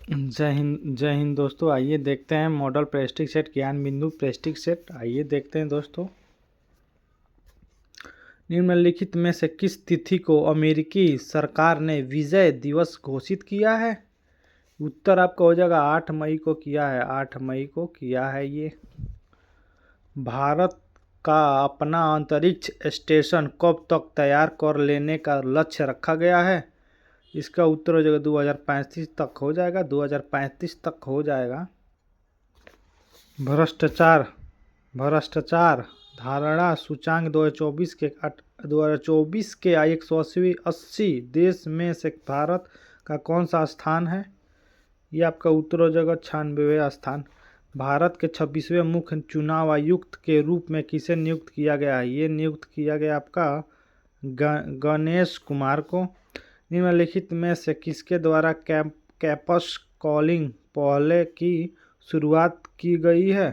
जय हिंद दोस्तों। आइए देखते हैं मॉडल प्रेस्टिज सेट ज्ञान बिंदु प्रेस्टिज सेट। आइए देखते हैं दोस्तों, निम्नलिखित में से किस तिथि को अमेरिकी सरकार ने विजय दिवस घोषित किया है? उत्तर आपका हो जाएगा 8 मई को किया है। 8 मई को किया है ये। भारत का अपना अंतरिक्ष स्टेशन कब तक तैयार कर लेने का लक्ष्य रखा गया है? इसका उत्तर हो जाएगा 2035 तक हो जाएगा। 2035 तक हो जाएगा। भ्रष्टाचार धारणा सूचांक 2024 के 180 देश में से भारत का कौन सा स्थान है? ये आपका उत्तर हो जाएगा 96वें स्थान। भारत के 26वें मुख्य चुनाव आयुक्त के रूप में किसे नियुक्त किया गया है? ये नियुक्त किया गया आपका गणेश कुमार को। निम्नलिखित में से किसके द्वारा कैंपस कॉलिंग पहले की शुरुआत की गई है?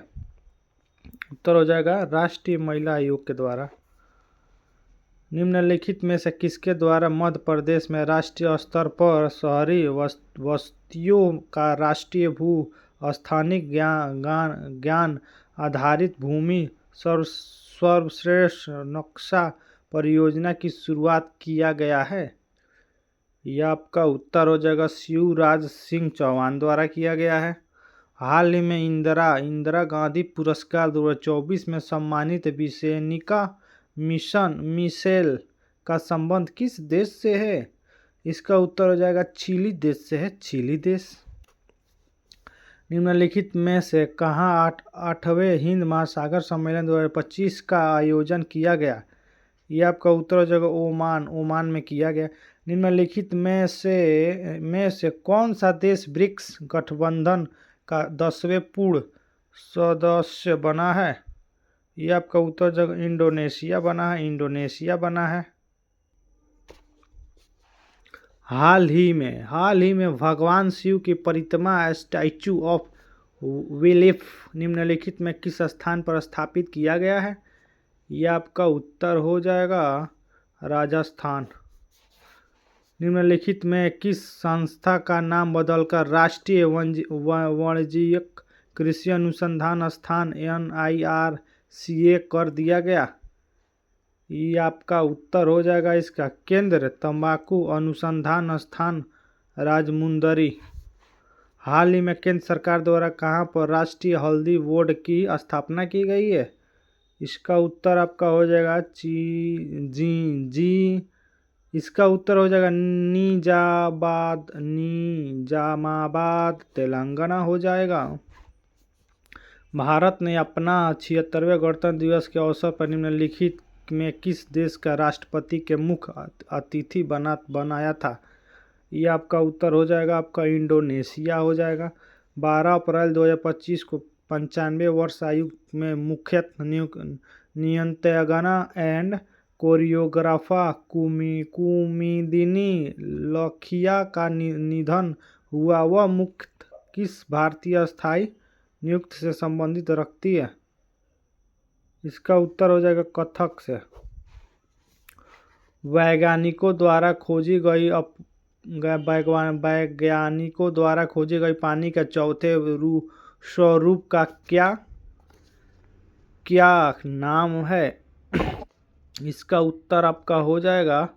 उत्तर हो जाएगा राष्ट्रीय महिला आयोग के द्वारा। निम्नलिखित में से किसके द्वारा मध्य प्रदेश में राष्ट्रीय स्तर पर शहरी बस्तियों का राष्ट्रीय भू स्थानिक ज्ञान आधारित भूमि सर्वश्रेष्ठ नक्शा परियोजना की शुरुआत किया गया है? यह आपका उत्तर हो जाएगा शिवराज सिंह चौहान द्वारा किया गया है। हाल ही में इंदिरा गांधी पुरस्कार 2024 में सम्मानित विसेनिका मिशेल का संबंध किस देश से है? इसका उत्तर हो जाएगा चिली देश से है। चिली देश। निम्नलिखित में से कहाँ 8वें हिंद महासागर सम्मेलन 2025 का आयोजन किया गया? यह आपका उत्तर हो जाएगा ओमान में किया गया। निम्नलिखित में से कौन सा देश ब्रिक्स गठबंधन का 10वें पूर्ण सदस्य बना है? यह आपका उत्तर जगह इंडोनेशिया बना है। इंडोनेशिया बना है। हाल ही में भगवान शिव की प्रतिमा स्टैचू ऑफ विलिफ निम्नलिखित में किस स्थान पर स्थापित किया गया है? यह आपका उत्तर हो जाएगा राजस्थान। निम्नलिखित में किस संस्था का नाम बदलकर राष्ट्रीय वाणिज्यिक कृषि अनुसंधान संस्थान NIRCA कर दिया गया? ये आपका उत्तर हो जाएगा इसका केंद्र तंबाकू अनुसंधान संस्थान राजमुंदरी। हाल ही में केंद्र सरकार द्वारा कहां पर राष्ट्रीय हल्दी बोर्ड की स्थापना की गई है? इसका उत्तर आपका हो जाएगा इसका उत्तर हो जाएगा निजामाबाद तेलंगाना हो जाएगा। भारत ने अपना 76वें गणतंत्र दिवस के अवसर पर निम्नलिखित में किस देश का राष्ट्रपति के मुख्य अतिथि बनाया था? यह आपका उत्तर हो जाएगा आपका इंडोनेशिया हो जाएगा। 12 अप्रैल 2025 को 95 वर्ष आयु में मुख्यतः नृत्यगाना एंड कोरियोग्राफर कुमुदिनी लखिया का निधन हुआ। वह मुख्य किस भारतीय स्थायी नियुक्ति से संबंधित रखती है? इसका उत्तर हो जाएगा कथक से। वैज्ञानिकों द्वारा खोजी गई पानी के चौथे स्वरूप का क्या नाम है? इसका उत्तर आपका हो जाएगा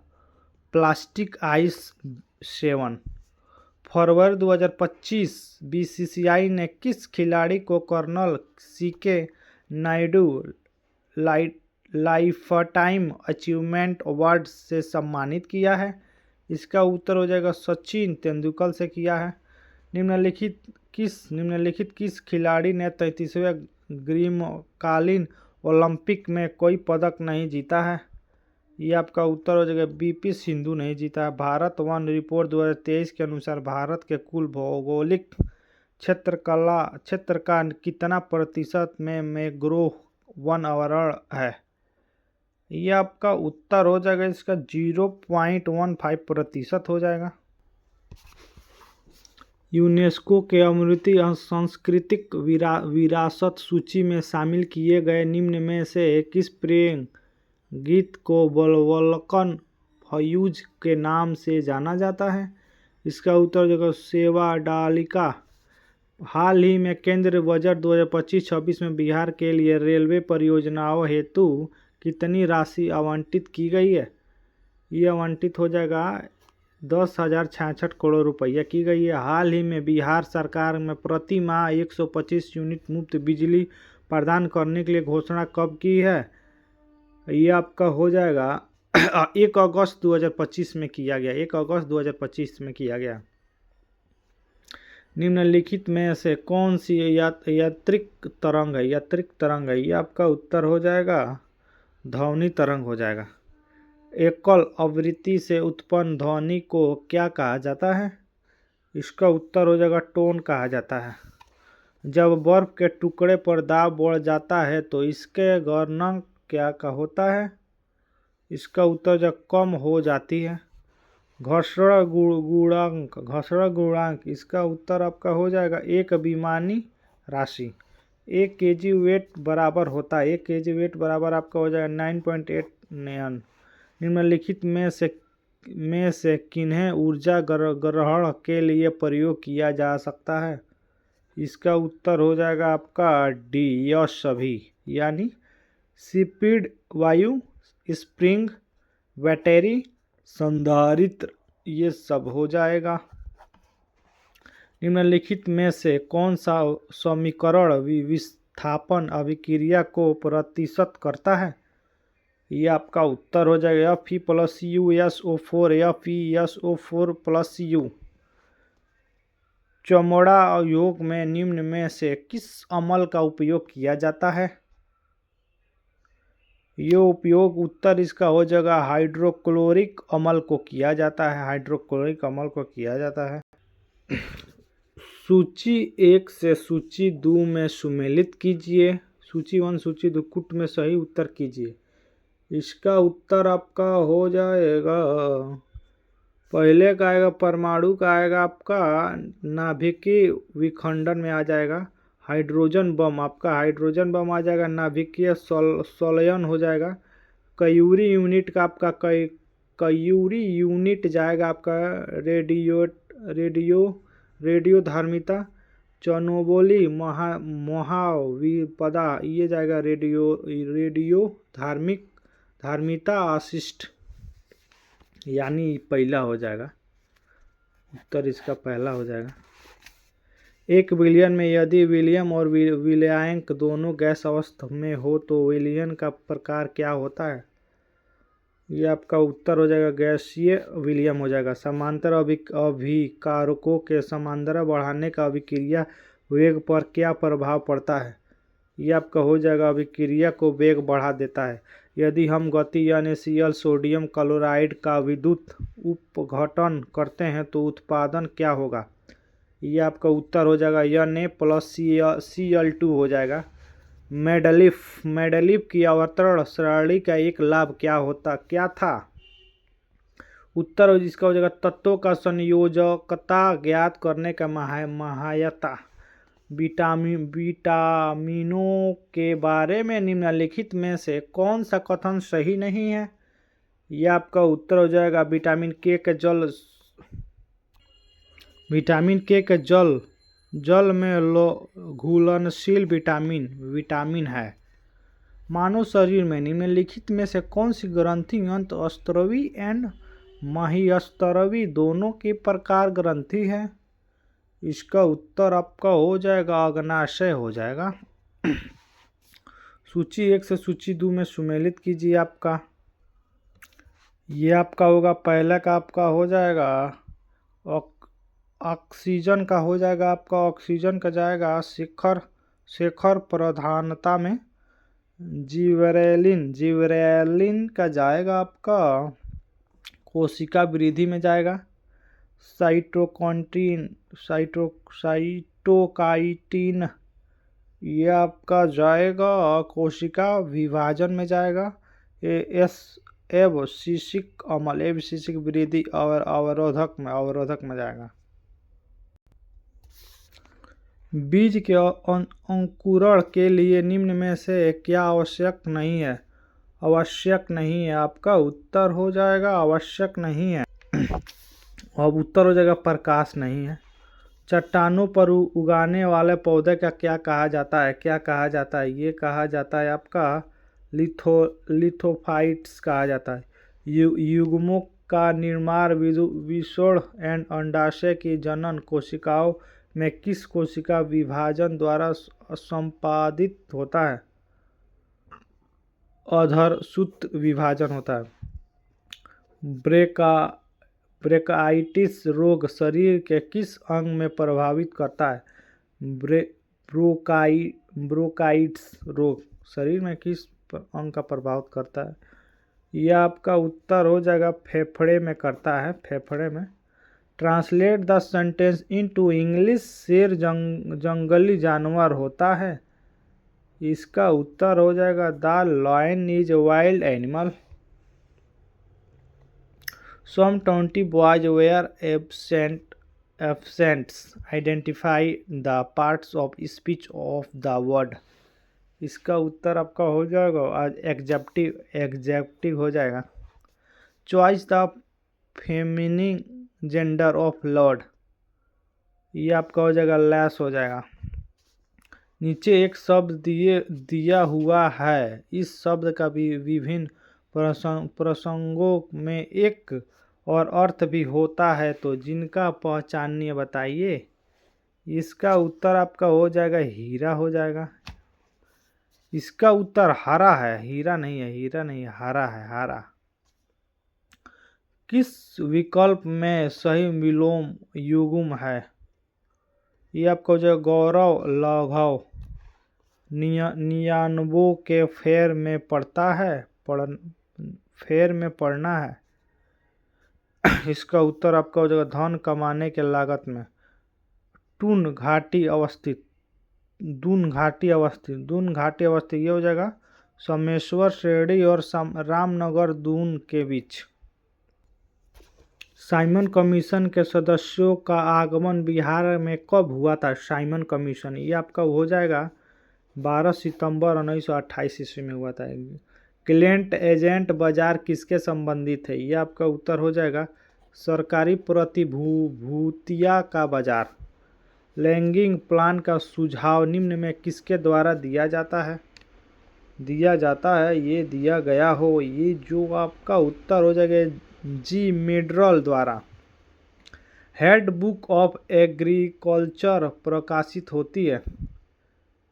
प्लास्टिक आइस 7। फरवरी 2025 BCCI ने किस खिलाड़ी को colonel CK Naidu lifetime achievement award से सम्मानित किया है? इसका उत्तर हो जाएगा सचिन तेंदुलकर से किया है। निम्नलिखित किस खिलाड़ी ने 33वें ग्रीष्मकालीन ओलंपिक में कोई पदक नहीं जीता है? ये आपका उत्तर हो जाएगा BP सिंधु नहीं जीता है। भारत वन रिपोर्ट 2023 के अनुसार भारत के कुल भौगोलिक क्षेत्र का कितना प्रतिशत में मैंग्रोव वन आवरण है? यह आपका उत्तर हो जाएगा इसका 0.15% हो जाएगा। यूनेस्को के अमूर्त सांस्कृतिक विरासत सूची में शामिल किए गए निम्न में से किस प्रिय गीत को वल्कन फ्यूज के नाम से जाना जाता है? इसका उत्तर जगह सेवा डालिका। हाल ही में केंद्र बजट 2025-26 में बिहार के लिए रेलवे परियोजनाओं हेतु कितनी राशि आवंटित की गई है? ये आवंटित हो जाएगा 10,066 करोड़ रुपया की गई है। हाल ही में बिहार सरकार में प्रति माह 125 यूनिट मुफ्त बिजली प्रदान करने के लिए घोषणा कब की है? ये आपका हो जाएगा 1 अगस्त 2025 में किया गया। 1 अगस्त 2025 में किया गया। निम्नलिखित में से कौन सी यात्रिक तरंग है? यात्रिक तरंग है, ये आपका उत्तर हो जाएगा ध्वनि तरंग हो जाएगा। एकल आवृत्ति से उत्पन्न ध्वनि को क्या कहा जाता है? इसका उत्तर हो जाएगा टोन कहा जाता है। जब बर्फ के टुकड़े पर दाब बढ़ जाता है तो इसके गुणांक क्या का होता है? इसका उत्तर जब कम हो जाती है। घर्षण गुणांक इसका उत्तर आपका हो जाएगा एक विमानी राशि। 1 kg वेट बराबर होता है, 1 kg वेट बराबर आपका हो जाएगा 9.8 न्यूटन। निम्नलिखित में से किन्हें ऊर्जा ग्रहण के लिए प्रयोग किया जा सकता है? इसका उत्तर हो जाएगा आपका डी, यह सभी, यानी स्पीड वायु, स्प्रिंग, बैटरी, संधारित्र, ये सब हो जाएगा। निम्नलिखित में से कौन सा समीकरण विस्थापन अभिक्रिया को प्रतिशत करता है? ये आपका उत्तर हो जाएगा Fe + USO4 या FeSO4 + U। चमड़ा उद्योग में निम्न में से किस अम्ल का उपयोग किया जाता है? ये उपयोग उत्तर इसका हो जाएगा हाइड्रोक्लोरिक अम्ल को किया जाता है। हाइड्रोक्लोरिक अम्ल को किया जाता है। सूची 1 से सूची 2 में सुमेलित कीजिए। सूची 1 सूची 2 कुट में सही उत्तर कीजिए। इसका उत्तर आपका हो जाएगा, पहले का आएगा परमाणु का आएगा आपका नाभिकीय विखंडन में आ जाएगा। हाइड्रोजन बम, आपका हाइड्रोजन बम आ जाएगा, नाभिकीय संलयन हो जाएगा। कयूरी यूनिट का आपका कयूरी यूनिट जाएगा आपका रेडियो धार्मिता। चनोबोली महाविपदा, ये जाएगा रेडियो धार्मिता अशिष्ट, यानी पहला हो जाएगा। उत्तर इसका पहला हो जाएगा। 1 विलयन में यदि विलियम और विलायक दोनों गैस अवस्था में हो तो विलयन का प्रकार क्या होता है? ये आपका उत्तर हो जाएगा गैसीय विलियम हो जाएगा। समांतर अभिकारकों के समांतर बढ़ाने का अभिक्रिया वेग पर क्या प्रभाव पड़ता है? ये आपका हो जाएगा अभिक्रिया को वेग बढ़ा देता है। यदि हम गति NaCl सोडियम क्लोराइड का विद्युत अपघटन करते हैं तो उत्पादन क्या होगा? ये आपका उत्तर हो जाएगा Na + Cl2 हो जाएगा। मेंडेलीव की आवर्तन सारणी का एक लाभ क्या था? उत्तर इसका हो जाएगा तत्वों का संयोजकता ज्ञात करने का महायता। विटामिनों के बारे में निम्नलिखित में से कौन सा कथन सही नहीं है? यह आपका उत्तर हो जाएगा विटामिन के जल में घुलनशील विटामिन है। मानव शरीर में निम्नलिखित में से कौन सी ग्रंथि अंतःस्रावी एंड महिस्रावी दोनों के प्रकार ग्रंथि है? इसका उत्तर आपका हो जाएगा अग्नाशय हो जाएगा। सूची 1 से सूची 2 में सुमेलित कीजिए। आपका ये आपका होगा, पहला का आपका हो जाएगा ऑक्सीजन का हो जाएगा। आपका ऑक्सीजन का जाएगा शेखर प्रधानता में। जिबरेलिन का जाएगा आपका कोशिका वृद्धि में जाएगा। साइटोकाइटिन ये आपका जाएगा कोशिका विभाजन में जाएगा। एबसिसिक अम्ल एबसिसिक वृद्धि और अवरोधक में जाएगा। बीज के अंकुरण के लिए निम्न में से क्या आवश्यक नहीं है? आवश्यक नहीं है, आपका उत्तर हो जाएगा आवश्यक नहीं है। अब उत्तर हो जाएगा प्रकाश नहीं है। चट्टानों पर उगाने वाले पौधे का क्या कहा जाता है? क्या कहा जाता है? ये कहा जाता है आपका लिथोफाइट्स कहा जाता है। युग्मों का निर्माण विषोण एंड अंडाशय की जनन कोशिकाओं में किस कोशिका विभाजन द्वारा संपादित होता है? अधरसूत्र विभाजन होता है। ब्रोंकाइटिस रोग शरीर के किस अंग में प्रभावित करता है? ब्रोंकाइटिस रोग शरीर में किस अंग का प्रभाव करता है? यह आपका उत्तर हो जाएगा फेफड़े में करता है, फेफड़े में। Translate the sentence into English. शेर जंगली जानवर होता है। इसका उत्तर हो जाएगा the lion is wild animal. Some 20 boys were absent. Identify the parts of speech of the word. इसका उत्तर आपका हो जाएगा आज एग्जेक्टिव हो जाएगा। Choice the feminine gender of Lord. ये आपका हो जाएगा लेस हो जाएगा। नीचे एक शब्द दिया हुआ है। इस शब्द का भी विभिन्न प्रसंगों में एक और अर्थ भी होता है, तो जिनका पहचानिए बताइए। इसका उत्तर आपका हो जाएगा हीरा हो जाएगा। इसका उत्तर हरा है, हीरा नहीं है, हीरा नहीं है, हरा है, हरा। किस विकल्प में सही विलोम युग्म है? ये आपको जो गौरव लघव 99 के फेर में पड़ता है, फेर में पड़ना है। इसका उत्तर आपका हो जाएगा धन कमाने के लागत में। दून घाटी अवस्थित ये हो जाएगा सोमेश्वर श्रेणी और रामनगर दून के बीच। साइमन कमीशन के सदस्यों का आगमन बिहार में कब हुआ था? साइमन कमीशन ये आपका हो जाएगा 12 सितंबर 1928 ईस्वी में हुआ था। क्लियंट एजेंट बाजार किसके संबंधित है? ये आपका उत्तर हो जाएगा सरकारी प्रतिभूतियां का बाजार। लैंगिंग प्लान का सुझाव निम्न में किसके द्वारा दिया जाता है? ये दिया गया हो। ये जो आपका उत्तर हो जाएगा जी मिडरल द्वारा। हेड बुक ऑफ एग्रीकल्चर प्रकाशित होती है।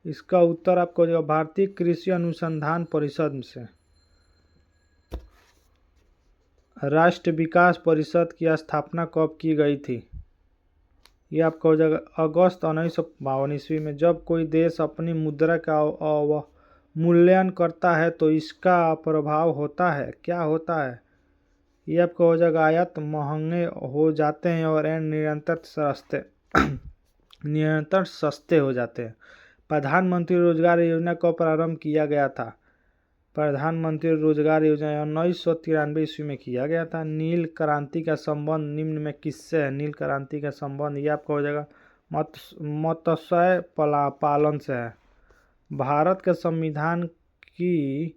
इसका उत्तर आपको हो जाएगा भारतीय कृषि अनुसंधान परिषद से। राष्ट्र विकास परिषद की स्थापना कब की गई थी? ये आपका हो जाएगा अगस्त 1952 ईस्वी में। जब कोई देश अपनी मुद्रा का मूल्यांकन करता है तो इसका प्रभाव होता है, क्या होता है? ये आपका हो जाएगा आयात महंगे हो जाते हैं और निरंतर सस्ते हो जाते हैं। प्रधानमंत्री रोजगार योजना को प्रारंभ किया गया था। प्रधानमंत्री रोजगार योजना 1993 ईस्वी में किया गया था। नील क्रांति का संबंध निम्न में किससे है? नील क्रांति का संबंध ये आपका हो जाएगा मत्स्य पालन से है। भारत के संविधान की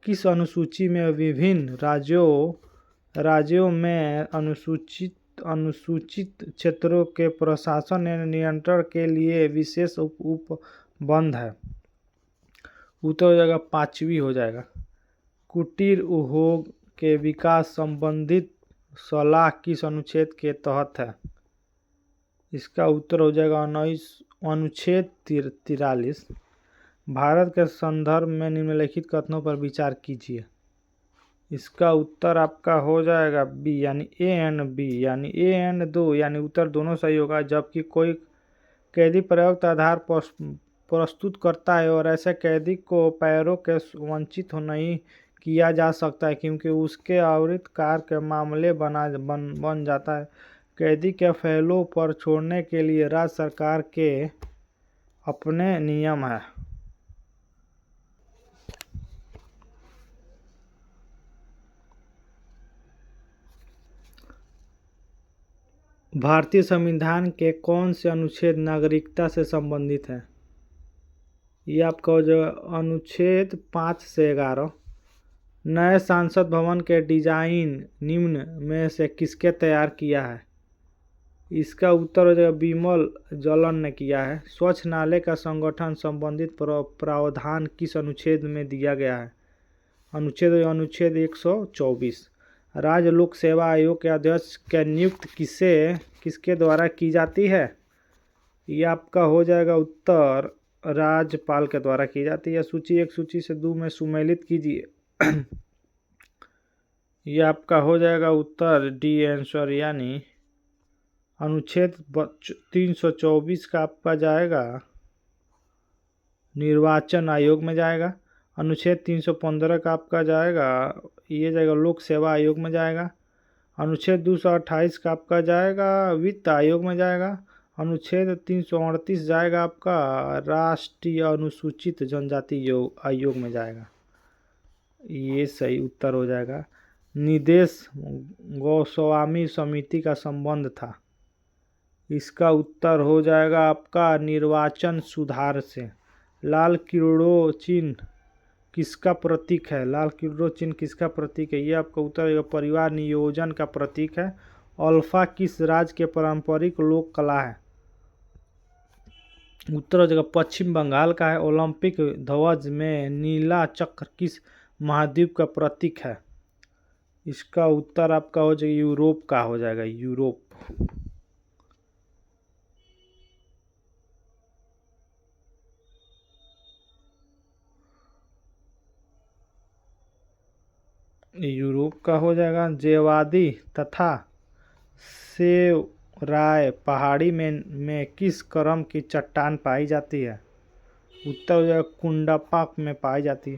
किस अनुसूची में विभिन्न राज्यों में अनुसूचित क्षेत्रों के प्रशासन एवं नियंत्रण के लिए विशेष उपबंध है? उत्तर हो जाएगा 5वीं हो जाएगा। कुटीर उद्योग के विकास संबंधित सलाह किस अनुच्छेद के तहत है? इसका उत्तर हो जाएगा अनुच्छेद 43। भारत के संदर्भ में निम्नलिखित कथनों पर विचार कीजिए। इसका उत्तर आपका हो जाएगा बी यानी ए एंड बी यानी ए एंड दो यानी उत्तर दोनों सही होगा। जबकि कोई कैदी प्रयुक्त आधार प्रस्तुत करता है और ऐसे कैदी को पैरों के वंचित नहीं किया जा सकता है क्योंकि उसके आवृत्त कार के मामले बन जाता है। कैदी के फैलों पर छोड़ने के लिए राज्य सरकार के अपने नियम है। भारतीय संविधान के कौन से अनुच्छेद नागरिकता से संबंधित है? ये आपका जो अनुच्छेद 5 से 11। नए संसद भवन के डिजाइन निम्न में से किसके तैयार किया है? इसका उत्तर हो जाएगा बिमल जलन ने किया है। स्वच्छ नाले का संगठन संबंधित प्रावधान किस अनुच्छेद में दिया गया है? अनुच्छेद 124। राज्य लोक सेवा आयोग के अध्यक्ष की नियुक्ति किसके द्वारा की जाती है? ये आपका हो जाएगा उत्तर राज्यपाल के द्वारा की जाती है। सूची 1 सूची से 2 में सुमेलित कीजिए। ये आपका हो जाएगा उत्तर डी आंसर, यानी अनुच्छेद 324 का आपका जाएगा निर्वाचन आयोग में जाएगा। अनुच्छेद 315 का आपका जाएगा, ये जाएगा लोक सेवा आयोग में जाएगा। अनुच्छेद 228 का आपका जाएगा वित्त आयोग में जाएगा। अनुच्छेद 338 जाएगा आपका राष्ट्रीय अनुसूचित जनजाति आयोग में जाएगा। ये सही उत्तर हो जाएगा। निदेश गोस्वामी समिति का संबंध था। इसका उत्तर हो जाएगा आपका निर्वाचन सुधार से। लाल किरणों चिन्ह किसका प्रतीक है? लाल किरणों चिन्ह किसका प्रतीक है? ये आपका उत्तर परिवार नियोजन का प्रतीक है। अल्फा किस राज्य के पारंपरिक लोक कला है? उत्तर हो जाएगा पश्चिम बंगाल का है। ओलंपिक ध्वज में नीला चक्र किस महाद्वीप का प्रतीक है? इसका उत्तर आपका हो जाएगा यूरोप का हो जाएगा, यूरोप। यूरोप का हो जाएगा। जेवादी तथा सेवराय पहाड़ी में किस क्रम की चट्टान पाई जाती है? उत्तर हो जाएगा कुंडापाक में पाई जाती है।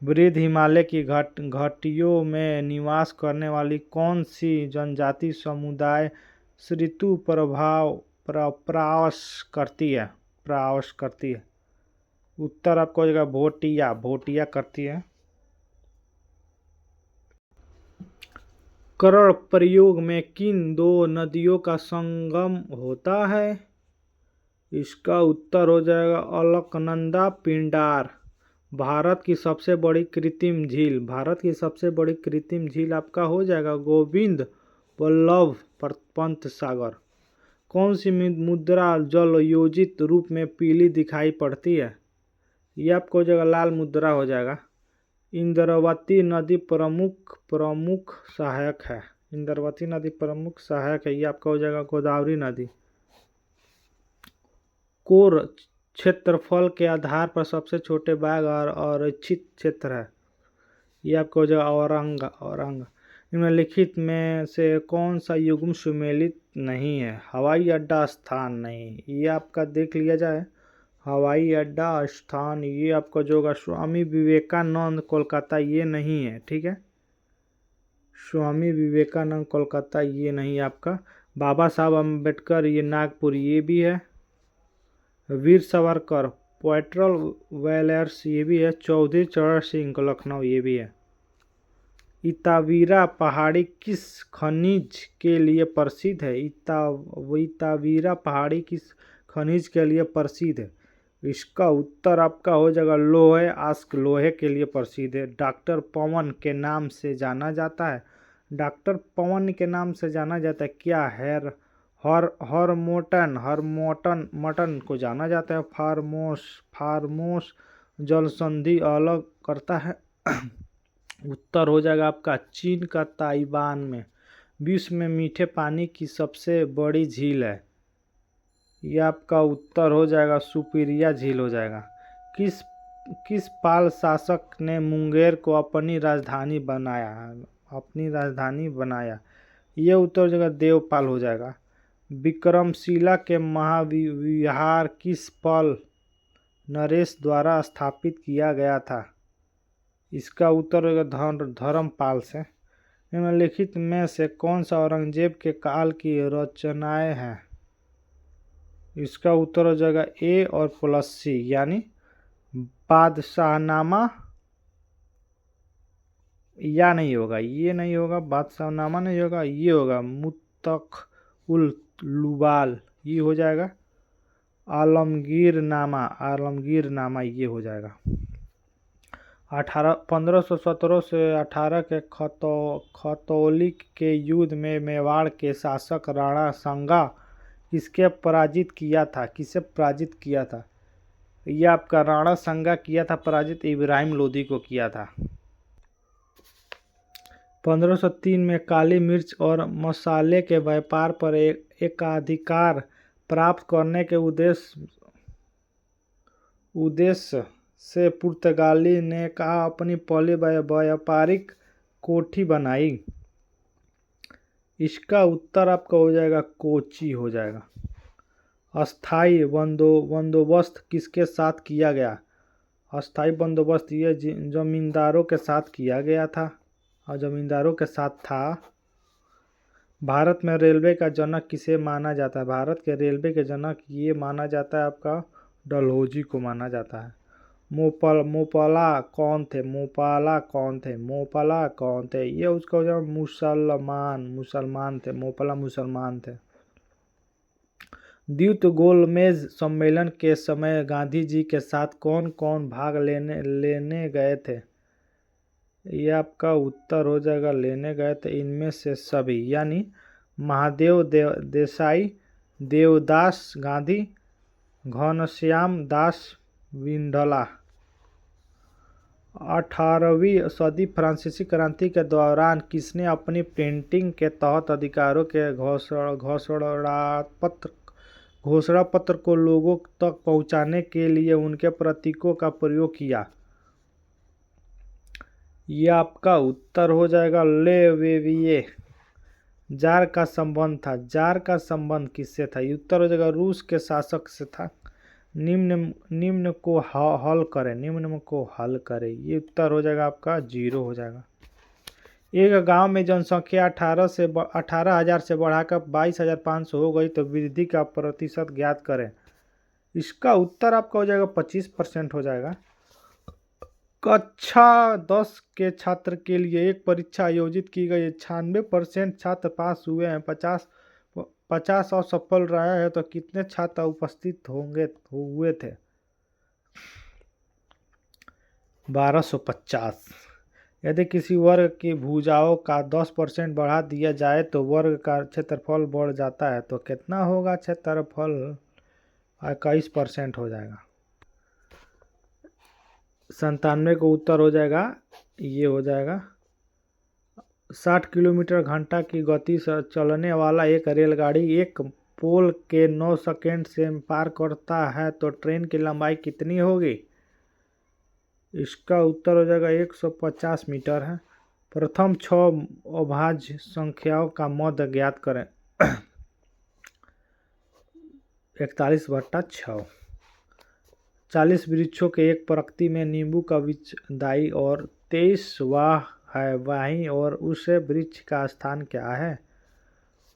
वृद्ध हिमालय की घाटियों में निवास करने वाली कौन सी जनजाति समुदाय ऋतु प्रवास करती है? उत्तर आपको हो जाएगा भोटिया करती है। करण प्रयोग में किन दो नदियों का संगम होता है? इसका उत्तर हो जाएगा अलकनंदा पिंडार। भारत की सबसे बड़ी कृत्रिम झील आपका हो जाएगा गोविंद वल्लभ पंत सागर। कौन सी मुद्रा जल योजित रूप में पीली दिखाई पड़ती है? ये आपको हो जाएगा लाल मुद्रा हो जाएगा। इंद्रावती नदी प्रमुख सहायक है। इंद्रावती नदी प्रमुख सहायक है। ये आपका हो जाएगा गोदावरी नदी। कोर क्षेत्रफल के आधार पर सबसे छोटे बाघ और आरक्षित क्षेत्र है। ये आपका हो जाएगा औरंग। निम्नलिखित में से कौन सा युग्म सुमेलित नहीं है? हवाई अड्डा स्थान नहीं, ये आपका देख लिया जाए। हवाई अड्डा स्थान ये आपका जो होगा स्वामी विवेकानंद कोलकाता, ये नहीं है, ठीक है। स्वामी विवेकानंद कोलकाता ये नहीं आपका। बाबा साहब अम्बेडकर ये नागपुर, ये भी है। वीर सावरकर पोर्टल वेलर्स ये भी है। चौधरी चरण सिंह लखनऊ ये भी है। इतावीरा पहाड़ी किस खनिज के लिए प्रसिद्ध है? इतावीरा पहाड़ी किस खनिज के लिए प्रसिद्ध है? इसका उत्तर आपका हो जाएगा लोहे के लिए प्रसिद्ध है। डॉक्टर पवन के नाम से जाना जाता है। डॉक्टर पवन के नाम से जाना जाता है क्या? हरमोटन को जाना जाता है। फार्मोस जल संधि अलग करता है। उत्तर हो जाएगा आपका चीन का ताइवान में विश्व में मीठे पानी की सबसे बड़ी झील है। यह आपका उत्तर हो जाएगा सुपीरिया झील हो जाएगा। किस पाल शासक ने मुंगेर को अपनी राजधानी बनाया? यह उत्तर हो जाएगा देवपाल हो जाएगा। विक्रमशिला के महाविहार किस पाल नरेश द्वारा स्थापित किया गया था? इसका उत्तर होगा धर्मपाल से। निम्नलिखित में से कौन सा औरंगजेब के काल की रचनाएं हैं? इसका उत्तर हो जाएगा ए और प्लस सी, यानी बादशाहनामा या नहीं होगा, ये नहीं होगा, बादशाहनामा नहीं होगा, ये होगा मुत्तख उल लुबाल, ये हो जाएगा। आलमगीर नामा ये हो जाएगा। 1517 से 18 के खतौली के युद्ध में मेवाड़ के शासक राणा सांगा किसके पराजित किया था, किसे पराजित किया था? ये आपका राणा संगा किया था पराजित, इब्राहिम लोदी को किया था। 1503 में काली मिर्च और मसाले के व्यापार पर एकाधिकार प्राप्त करने के उद्देश्य से पुर्तगाली ने कहा अपनी पहली व्यापारिक कोठी बनाई। इसका उत्तर आपका हो जाएगा कोची हो जाएगा। अस्थाई बंदोबस्त किसके साथ किया गया? अस्थाई बंदोबस्त ये जमींदारों के साथ किया गया था और जमींदारों के साथ था। भारत में रेलवे का जनक किसे माना जाता है? भारत के रेलवे के जनक ये माना जाता है आपका डलहौजी को माना जाता है। मोपाला कौन थे? मोपाला कौन थे? ये उसका जो मुसलमान थे। मोपाला मुसलमान थे। द्वीप गोलमेज सम्मेलन के समय गांधी जी के साथ कौन कौन भाग लेने गए थे? ये आपका उत्तर हो जाएगा लेने गए थे इनमें से सभी, यानी महादेव देसाई, देवदास गांधी, घनश्याम दास विंडला। 18वीं सदी फ्रांसीसी क्रांति के दौरान किसने अपनी पेंटिंग के तहत अधिकारों के घोषणा पत्र को लोगों तक पहुंचाने के लिए उनके प्रतीकों का प्रयोग किया? यह आपका उत्तर हो जाएगा ले वेविये। जार का संबंध था। जार का संबंध किससे था? ये उत्तर हो जाएगा रूस के शासक से था। निम्न को हल करें। ये उत्तर हो जाएगा आपका 0 हो जाएगा। एक गांव में जनसंख्या 18,000 से बढ़ाकर 22,500 हो गई तो वृद्धि का प्रतिशत ज्ञात करें। इसका उत्तर आपका हो जाएगा 25% हो जाएगा। कक्षा 10 के छात्र के लिए एक परीक्षा आयोजित की गई। 96% छात्र पास हुए हैं। 50 असफल रहे हैं तो कितने छात्र उपस्थित हुए थे? 1250। यदि किसी वर्ग की भुजाओं का 10% बढ़ा दिया जाए तो वर्ग का क्षेत्रफल बढ़ जाता है, तो कितना होगा क्षेत्रफल? 21% हो जाएगा। 97 को उत्तर हो जाएगा, ये हो जाएगा 60 किलोमीटर घंटा की गति से चलने वाला एक रेलगाड़ी एक पोल के 9 सेकंड से पार करता है तो ट्रेन की लंबाई कितनी होगी? इसका उत्तर हो जाएगा 150 मीटर है। प्रथम 6 अभाज्य संख्याओं का मध्य ज्ञात करें। 41/6। 40 वृक्षों के एक प्रकृति में नींबू का वृक्ष दाई और 23 वाह है वाही और उस वृक्ष का स्थान क्या है?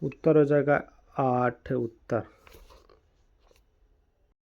उत्तर हो जाएगा 8 उत्तर।